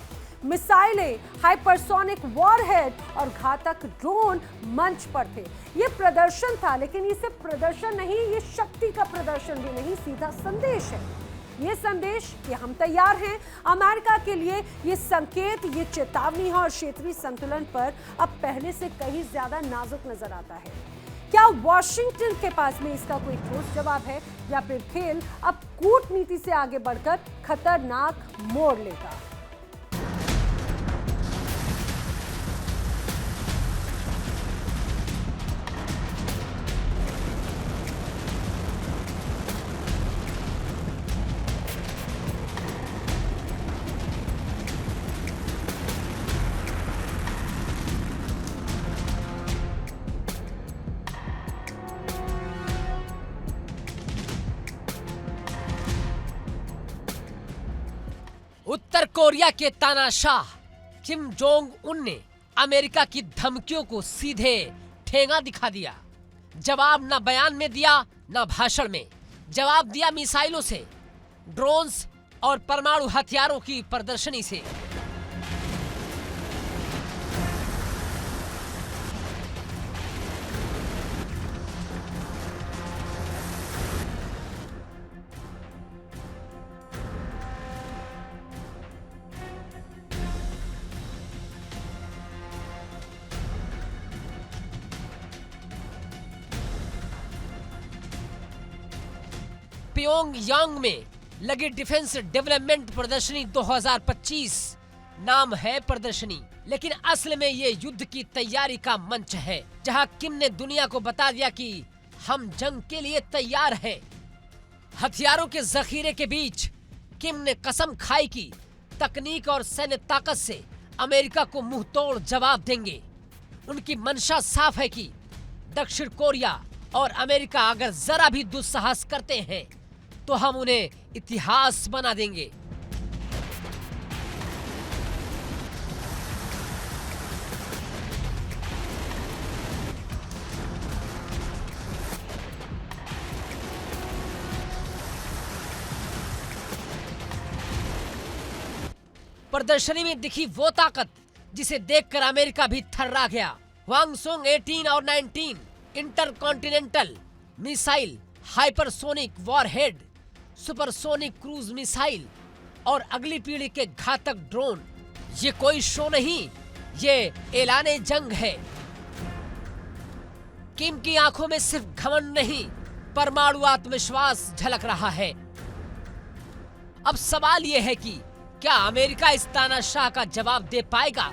मिसाइलें, हाइपरसोनिक वॉरहेड और घातक ड्रोन मंच पर थे। ये प्रदर्शन था, लेकिन ये सिर्फ प्रदर्शन नहीं, ये शक्ति का प्रदर्शन भी नहीं, सीधा संदेश है। ये संदेश कि हम तैयार हैं। अमेरिका के लिए ये संकेत, ये चेतावनी है और क्षेत्रीय संतुलन पर अब पहले से कहीं ज्यादा नाजुक नजर आता है। क्या वॉशिंगटन के पास में इसका कोई ठोस जवाब है या फिर खेल अब कूटनीति से आगे बढ़कर खतरनाक मोड़ लेगा? उत्तर कोरिया के तानाशाह किम जोंग उन ने अमेरिका की धमकियों को सीधे ठेंगा दिखा दिया। जवाब न बयान में दिया न भाषण में, जवाब दिया मिसाइलों से, ड्रोन्स और परमाणु हथियारों की प्रदर्शनी से। प्योंगयांग में लगी डिफेंस डेवलपमेंट प्रदर्शनी 2025 नाम है प्रदर्शनी, लेकिन असल में ये युद्ध की तैयारी का मंच है, जहां किम ने दुनिया को बता दिया कि हम जंग के लिए तैयार हैं। हथियारों के जखीरे के बीच किम ने कसम खाई कि तकनीक और सैन्य ताकत से अमेरिका को मुंहतोड़ जवाब देंगे। उनकी मंशा साफ है कि दक्षिण कोरिया और अमेरिका अगर जरा भी दुस्साहस करते हैं तो हम उन्हें इतिहास बना देंगे। प्रदर्शनी में दिखी वो ताकत जिसे देखकर अमेरिका भी थर्रा गया। हवांगसोंग 18 और 19 intercontinental missile, hypersonic warhead, supersonic cruise missile और अगली पीढ़ी के घातक ड्रोन। ये कोई शो नहीं, ये ऐलाने जंग है। किम की आंखों में सिर्फ घमंड नहीं, परमाणु आत्मविश्वास झलक रहा है। अब सवाल यह है कि क्या अमेरिका इस तानाशाह का जवाब दे पाएगा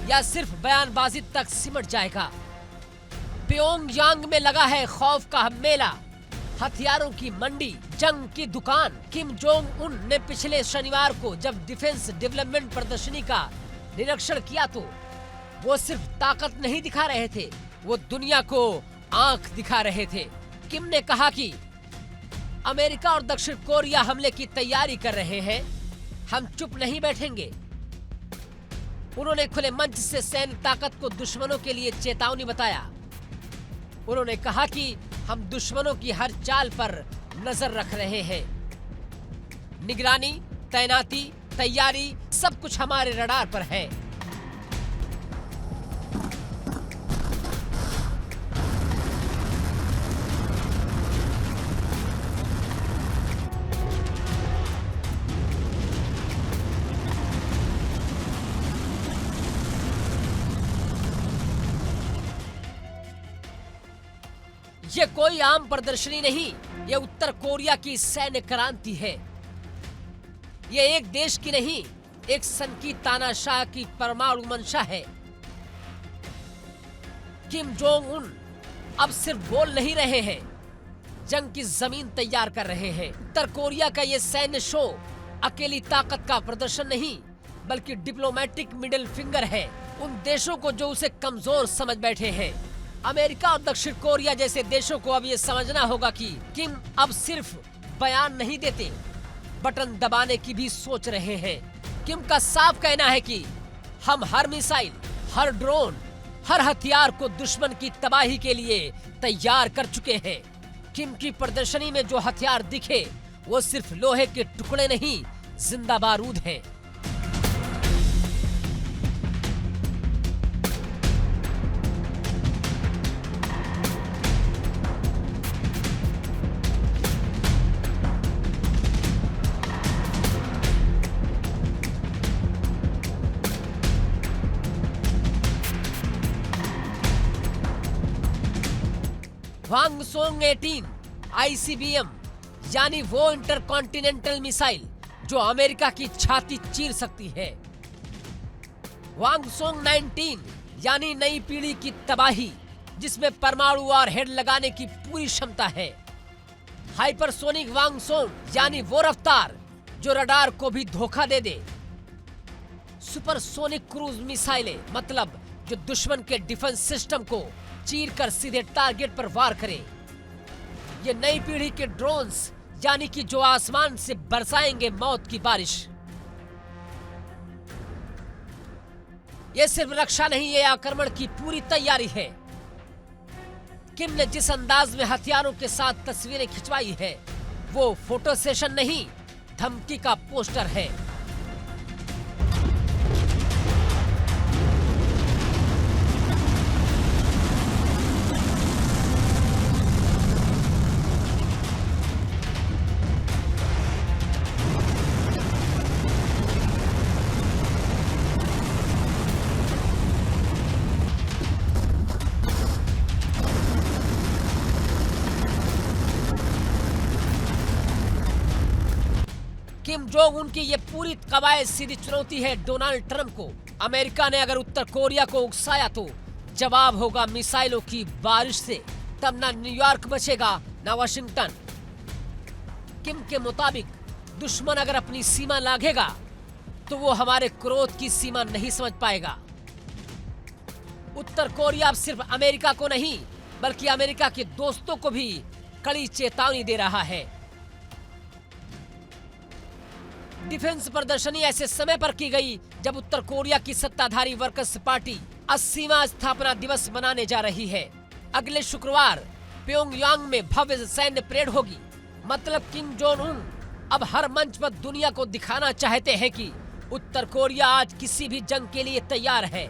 या सिर्फ बयानबाजी तक सिमट जाएगा। प्योंगयांग में लगा है खौफ का मेला, हथियारों की मंडी, जंग की दुकान। किम जोंग उन ने पिछले शनिवार को जब डिफेंस डेवलपमेंट प्रदर्शनी का निरीक्षण किया तो वो सिर्फ ताकत नहीं दिखा रहे थे, वो दुनिया को आंख दिखा रहे थे। किम ने कहा कि अमेरिका और दक्षिण कोरिया हमले की तैयारी कर रहे हैं, हम चुप नहीं बैठेंगे। उन्होंने खुले मंच से सैन्य ताकत को दुश्मनों के लिए चेतावनी बताया। उन्होंने कहा कि हम दुश्मनों की हर चाल पर नजर रख रहे हैं। निगरानी, तैनाती, तैयारी सब कुछ हमारे रडार पर है। ये कोई आम प्रदर्शनी नहीं, ये उत्तर कोरिया की सैन्य क्रांति है। ये एक देश की नहीं, एक सन की तानाशाह की परमाणु मंशा है। किम जोंग उन अब सिर्फ बोल नहीं रहे हैं, जंग की जमीन तैयार कर रहे हैं। उत्तर कोरिया का ये सैन्य शो अकेली ताकत का प्रदर्शन नहीं, बल्कि डिप्लोमेटिक मिडिल फिंगर है उन देशों को जो उसे कमजोर समझ बैठे हैं। अमेरिका और दक्षिण कोरिया जैसे देशों को अब ये समझना होगा कि किम अब सिर्फ बयान नहीं देते, बटन दबाने की भी सोच रहे हैं। किम का साफ कहना है कि हम हर मिसाइल, हर ड्रोन, हर हथियार को दुश्मन की तबाही के लिए तैयार कर चुके हैं। किम की प्रदर्शनी में जो हथियार दिखे वो सिर्फ लोहे के टुकड़े नहीं, जिंदा बारूद हैं। वांगसोंग 18 ICBM यानी वो इंटरकॉन्टिनेंटल मिसाइल जो अमेरिका की छाती चीर सकती है। वांगसोंग 19 यानी नई पीढ़ी की तबाही जिसमें परमाणु और हेड लगाने की पूरी क्षमता है। हाइपरसोनिक वांगसोंग यानी वो रफ्तार जो रडार को भी धोखा दे दे। सुपरसोनिक क्रूज मिसाइलें मतलब जो दुश्मन के डिफेंस सिस्टम को चीर कर सीधे टारगेट पर वार करे। ये नई पीढ़ी के ड्रोन्स यानी कि जो आसमान से बरसाएंगे मौत की बारिश। ये सिर्फ रक्षा नहीं, ये आक्रमण की पूरी तैयारी है। किम ने जिस अंदाज में हथियारों के साथ तस्वीरें खिंचवाई है वो फोटो सेशन नहीं, धमकी का पोस्टर है। किम जोंग उनकी ये पूरी कवायद सीधी चुनौती है डोनाल्ड ट्रंप को। अमेरिका ने अगर उत्तर कोरिया को उकसाया तो जवाब होगा मिसाइलों की बारिश से। तब ना न्यूयॉर्क बचेगा ना वाशिंगटन। किम के मुताबिक दुश्मन अगर अपनी सीमा लांघेगा तो वो हमारे क्रोध की सीमा नहीं समझ पाएगा। उत्तर कोरिया अब सिर्फ अमेरिका को नहीं बल्कि अमेरिका के दोस्तों को भी कड़ी चेतावनी दे रहा है। डिफेंस प्रदर्शनी ऐसे समय पर की गई जब उत्तर कोरिया की सत्ताधारी वर्कर्स पार्टी 80वां स्थापना दिवस मनाने जा रही है। अगले शुक्रवार प्योंगयांग में भव्य सैन्य परेड होगी। मतलब किम जोंग उन अब हर मंच पर दुनिया को दिखाना चाहते हैं कि उत्तर कोरिया आज किसी भी जंग के लिए तैयार है।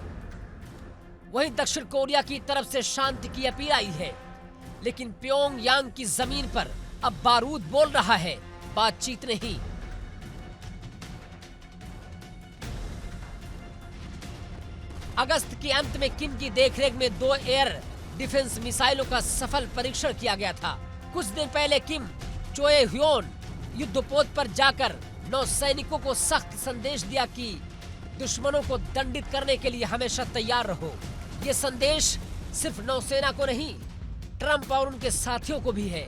वहीं दक्षिण कोरिया की तरफ से शांति की अपील आई है, लेकिन प्योंगयांग की जमीन पर अब बारूद बोल रहा है, बातचीत नहीं। अगस्त के अंत में किम की देखरेख में 2 एयर डिफेंस मिसाइलों का सफल परीक्षण किया गया था। कुछ दिन पहले किम चोए ह्योन युद्धपोत पर जाकर नौसैनिकों को सख्त संदेश दिया कि दुश्मनों को दंडित करने के लिए हमेशा तैयार रहो। ये संदेश सिर्फ नौसेना को नहीं, ट्रंप और उनके साथियों को भी है।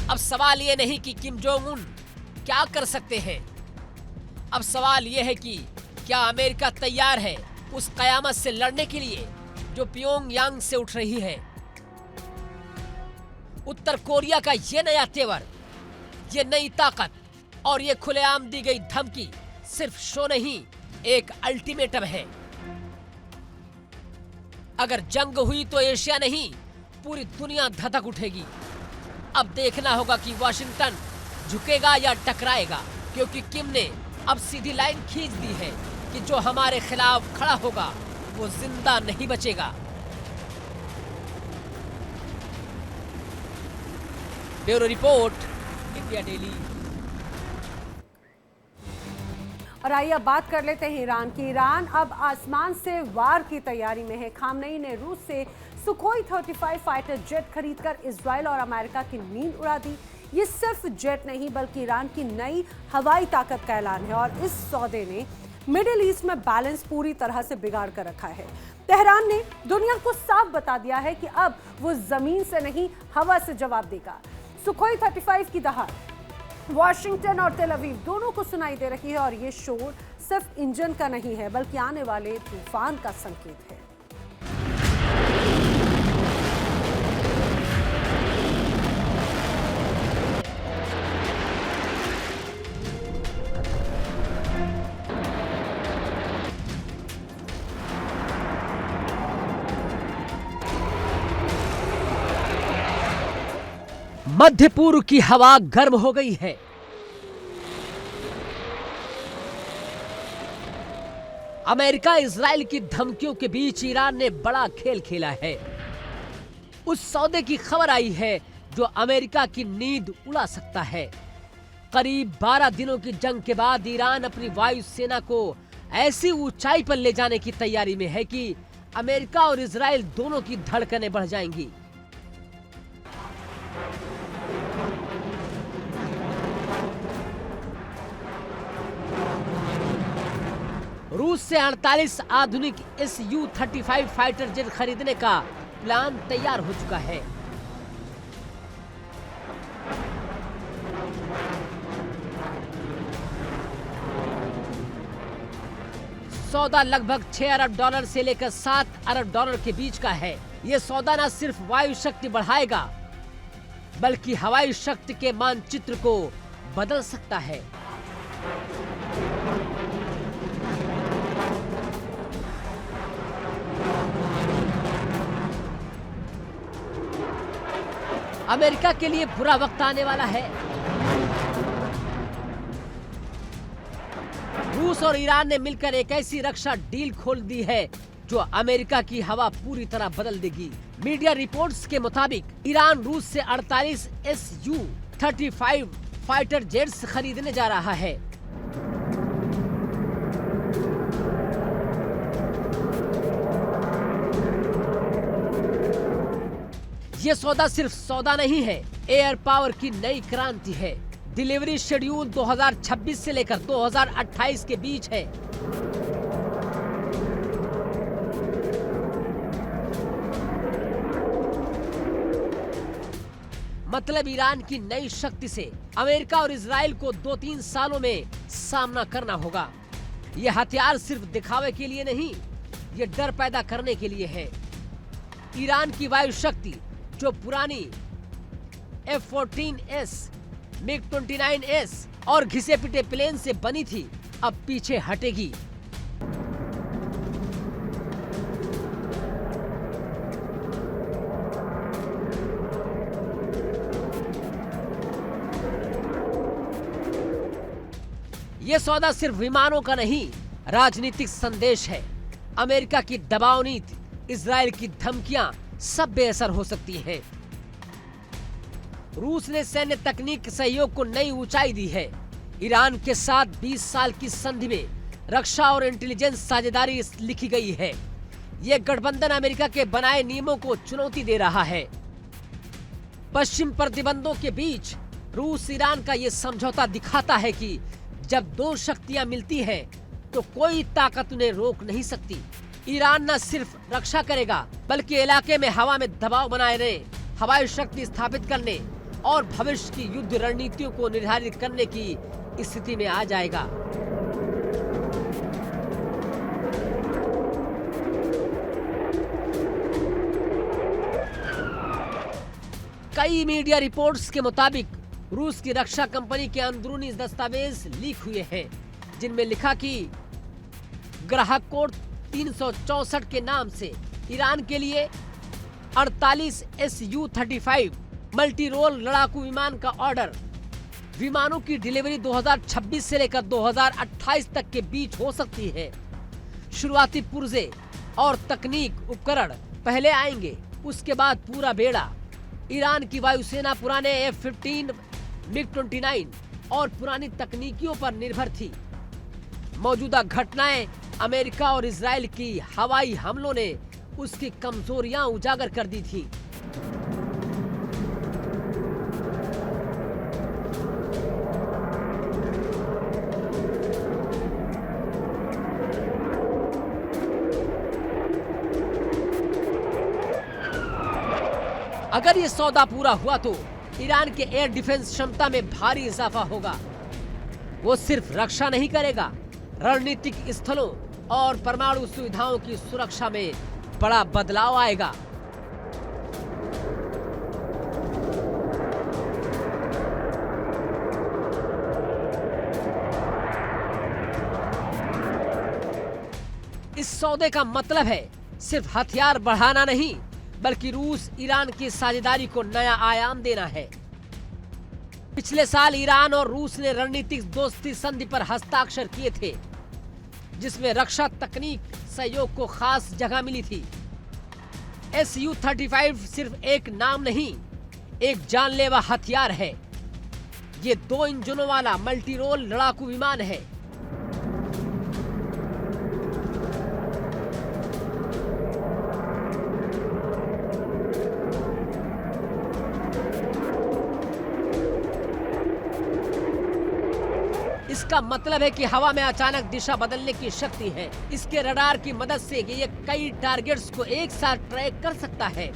अब सवाल ये नहीं कि किम जोंग उन क्या कर सकते हैं, अब सवाल ये है कि क्या अमेरिका तैयार है उस कयामत से लड़ने के लिए जो प्योंगयांग से उठ रही है। उत्तर कोरिया का ये नया तेवर, ये नई ताकत और ये खुलेआम दी गई धमकी सिर्फ शो नहीं, एक अल्टीमेटम है। अगर जंग हुई तो एशिया नहीं, पूरी दुनिया धधक उठेगी। अब देखना होगा कि वाशिंगटन झुकेगा या टकराएगा, क्योंकि किम ने अब सीधी लाइन खींच दी है कि जो हमारे खिलाफ खड़ा होगा वो जिंदा नहीं बचेगा। Bureau report, India daily. और आइए अब बात कर लेते हैं ईरान की। ईरान अब आसमान से वार की तैयारी में है। खामनेई ने रूस से सुखोई 35 फाइटर जेट खरीदकर इजराइल और अमेरिका की नींद उड़ा दी। ये सिर्फ जेट नहीं बल्कि ईरान की नई हवाई ताकत का ऐलान है और इस सौदे ने मिडिल ईस्ट में बैलेंस पूरी तरह से बिगाड़ कर रखा है। तेहरान ने दुनिया को साफ बता दिया है कि अब वो जमीन से नहीं हवा से जवाब देगा। सुखोई 35 की दहाड़ वाशिंगटन और तेल अवीव दोनों को सुनाई दे रही है और ये शोर सिर्फ इंजन का नहीं है बल्कि आने वाले तूफान का संकेत है। मध्य पूर्व की हवा गर्म हो गई है। अमेरिका इजराइल की धमकियों के बीच ईरान ने बड़ा खेल खेला है। उस सौदे की खबर आई है जो अमेरिका की नींद उड़ा सकता है। करीब 12 दिनों की जंग के बाद ईरान अपनी वायुसेना को ऐसी ऊंचाई पर ले जाने की तैयारी में है कि अमेरिका और इजराइल दोनों की धड़कनें बढ़ जाएंगी। रूस से 48 आधुनिक Su-35 फाइटर जेट खरीदने का प्लान तैयार हो चुका है। सौदा लगभग $6 अरब से लेकर $7 अरब के बीच का है। यह सौदा न सिर्फ वायु शक्ति बढ़ाएगा बल्कि हवाई शक्ति के मानचित्र को बदल सकता है। अमेरिका के लिए बुरा वक्त आने वाला है। रूस और ईरान ने मिलकर एक ऐसी रक्षा डील खोल दी है जो अमेरिका की हवा पूरी तरह बदल देगी। मीडिया रिपोर्ट्स के मुताबिक ईरान रूस से 48 Su-35 फाइटर जेट्स खरीदने जा रहा है। ये सौदा सिर्फ सौदा नहीं है, एयर पावर की नई क्रांति है। डिलीवरी शेड्यूल 2026 से लेकर 2028 के बीच है। मतलब ईरान की नई शक्ति से अमेरिका और इजराइल को 2-3 सालों में सामना करना होगा। ये हथियार सिर्फ दिखावे के लिए नहीं, ये डर पैदा करने के लिए है। ईरान की वायु शक्ति जो पुरानी F-14S, MiG-29S और घिसे पिटे प्लेन से बनी थी, अब पीछे हटेगी। ये सौदा सिर्फ विमानों का नहीं, राजनीतिक संदेश है। अमेरिका की दबाव नीति, इजराइल की धमकियां सब बेअसर हो सकती हैं। रूस ने सैन्य तकनीक सहयोग को नई ऊंचाई दी है। ईरान के साथ 20 साल की संधि में रक्षा और इंटेलिजेंस साझेदारी लिखी गई है। ये गठबंधन अमेरिका के बनाए नियमों को चुनौती दे रहा है। पश्चिम प्रतिबंधों के बीच रूस ईरान का ये समझौता दिखाता है कि जब दो शक्तियां मिलती हैं, तो कोई ताकत उन्हें रोक नहीं सकती। ईरान न सिर्फ रक्षा करेगा, बल्कि इलाके में हवा में दबाव बनाए रहे, हवाई शक्ति स्थापित करने और भविष्य की युद्ध रणनीतियों को निर्धारित करने की स्थिति में आ जाएगा। कई मीडिया रिपोर्ट्स के मुताबिक रूस की रक्षा कंपनी के अंदरूनी दस्तावेज लीक हुए हैं, जिनमें लिखा कि ग्राहक कोड 364 के नाम से ईरान के लिए 48 Su-35 मल्टी रोल लड़ाकू विमान का ऑर्डर, विमानों की डिलीवरी 2026 से लेकर 2028 तक के बीच हो सकती है। शुरुआती पुर्जे और तकनीक उपकरण पहले आएंगे, उसके बाद पूरा बेड़ा। ईरान की वायुसेना पुराने F-15, MiG-29 और पुरानी तकनीकियों पर निर्भर थी। मौजूदा घटनाएं अमेरिका और इजराइल की हवाई हमलों ने उसकी कमजोरियां उजागर कर दी थी। अगर ये सौदा पूरा हुआ तो ईरान के एयर डिफेंस क्षमता में भारी इजाफा होगा। वो सिर्फ रक्षा नहीं करेगा, रणनीतिक स्थलों और परमाणु सुविधाओं की सुरक्षा में बड़ा बदलाव आएगा। इस सौदे का मतलब है सिर्फ हथियार बढ़ाना नहीं, बल्कि रूस ईरान की साझेदारी को नया आयाम देना है। पिछले साल ईरान और रूस ने रणनीतिक दोस्ती संधि पर हस्ताक्षर किए थे, जिसमें रक्षा तकनीक सहयोग को खास जगह मिली थी। Su-35 सिर्फ एक नाम नहीं, एक जानलेवा हथियार है। ये 2 इंजनों वाला मल्टी रोल लड़ाकू विमान है। इसका मतलब है कि हवा में अचानक दिशा बदलने की शक्ति है। इसके रडार की मदद से ये कई टारगेट्स को एक साथ ट्रैक कर सकता है।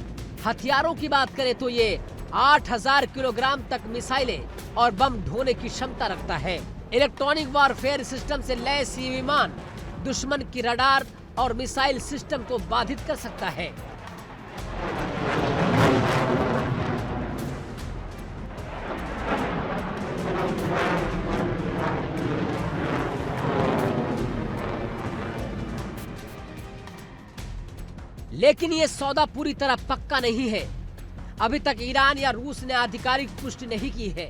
हथियारों की बात करें तो ये 8000 किलोग्राम तक मिसाइलें और बम ढोने की क्षमता रखता है। इलेक्ट्रॉनिक वॉरफेयर सिस्टम से लैस ये विमान दुश्मन की रडार और मिसाइल सिस्टम को बाधित कर सकता है। लेकिन ये सौदा पूरी तरह पक्का नहीं है। अभी तक ईरान या रूस ने आधिकारिक पुष्टि नहीं की है।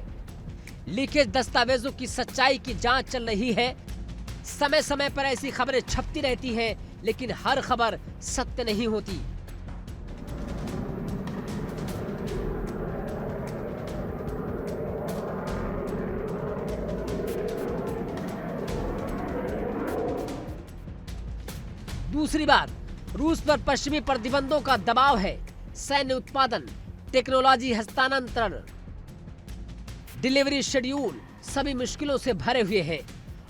लीकेज दस्तावेजों की सच्चाई की जांच चल रही है। समय समय पर ऐसी खबरें छपती रहती हैं, लेकिन हर खबर सत्य नहीं होती। दूसरी बात, रूस पर पश्चिमी प्रतिबंधों का दबाव है। सैन्य उत्पादन, टेक्नोलॉजी हस्तांतरण, डिलीवरी शेड्यूल सभी मुश्किलों से भरे हुए हैं।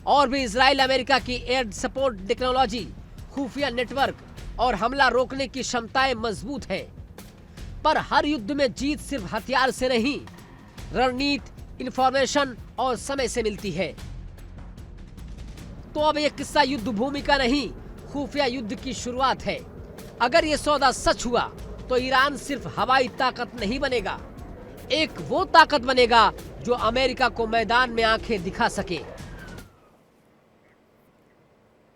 और भी इजराइल अमेरिका की एयर सपोर्ट टेक्नोलॉजी, खुफिया नेटवर्क और हमला रोकने की क्षमताएं मजबूत है। पर हर युद्ध में जीत सिर्फ हथियार से नहीं, रणनीति, इंफॉर्मेशन और समय से मिलती है। तो अब यह किस्सा युद्ध भूमि का नहीं, खुफिया युद्ध की शुरुआत है। अगर ये सौदा सच हुआ तो ईरान सिर्फ हवाई ताकत नहीं बनेगा, एक वो ताकत बनेगा जो अमेरिका को मैदान में आंखें दिखा सके।